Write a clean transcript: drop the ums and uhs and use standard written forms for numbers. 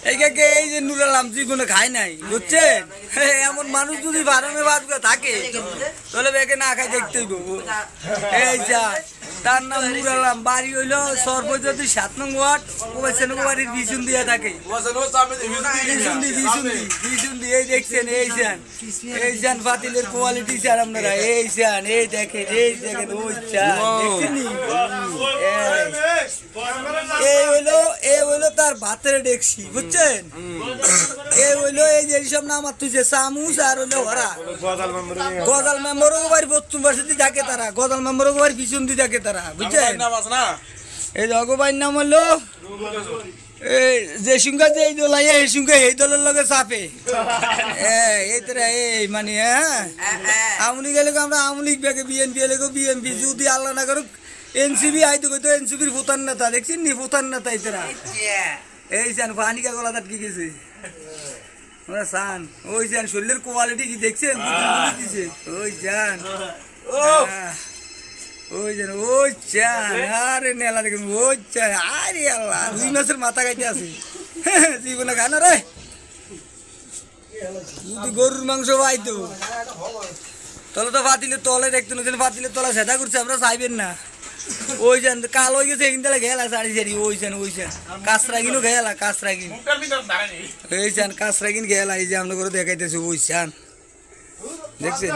এই যে নুরালাম জীবনে খাই নাই বুঝছেন, এমন মানুষ যদি বারমে বাজবে থাকে তাহলে বেকে না খাই দেখতেই পাবো। এই যা তার নাম নুরালাম, বাড়ি হইলো সর্বজ্যোতি 7 নং ওয়ার্ড, বাড়ির বিচুন দিয়া থাকে। এই দেখছেন, এই যান ফাতিলের কোয়ালিটি স্যার আপনারা, এই যান, এই দেখেন, ওই চান দেখছেন। এই হইলো তার ভাতের ডেকসি বুঝছেন। এই হইলো এই যে সব নাম তুই চামুচ আর হইলো ওরা গজাল মেম্বারও বাড়ি পশ্চিম পাশে থাকে তারা, গজাল মেম্বারও বাড়ি পিছন দিয়ে থাকে তারা বুঝছেন। এই জগবাইর নাম হলো এই যে সঙ্গে যে দোলাই এই সঙ্গে এই দলের লগে চাপে এই তোরা এই মানে আওয়ামী গেলে আমরা আওয়ামী লীগ ব্যাগে বিএনপি এলে বিএনপি, যদি আল্লাহ না করুক এনসিবি আইতো কইতো এনসিবির ভোটার নেতা দেখছেন নি, ভোটার নেতা এরা। এই যান পানিকা গলা তাট কি গেছে সান, ওই যান শরীরের কোয়ালিটি কি দেখছেন, ওই যান ওই যান, ওই চান আরে নেলা দেখুন, ওই চান আরে আল্লাহ 2 মাসের মাথা খাইতে আছে জীবনে খানা রে। যদি গরুর মাংস পাইতো তাহলে তো ফাতিলের তলে দেখতো না, ফাতিলের তলা সেটা করছে আমরা চাইবেন না। ওই যান কাল হয়ে গেছে এখান থেকে গেলা সারি সারি, ওই যান কাঁচরাগিনও গেলা, কাঁচরাগিন এই যান কাঁচরাগিন গেলা, এই যে আমরা করে দেখাইতেছি ওই যান দেখছেন।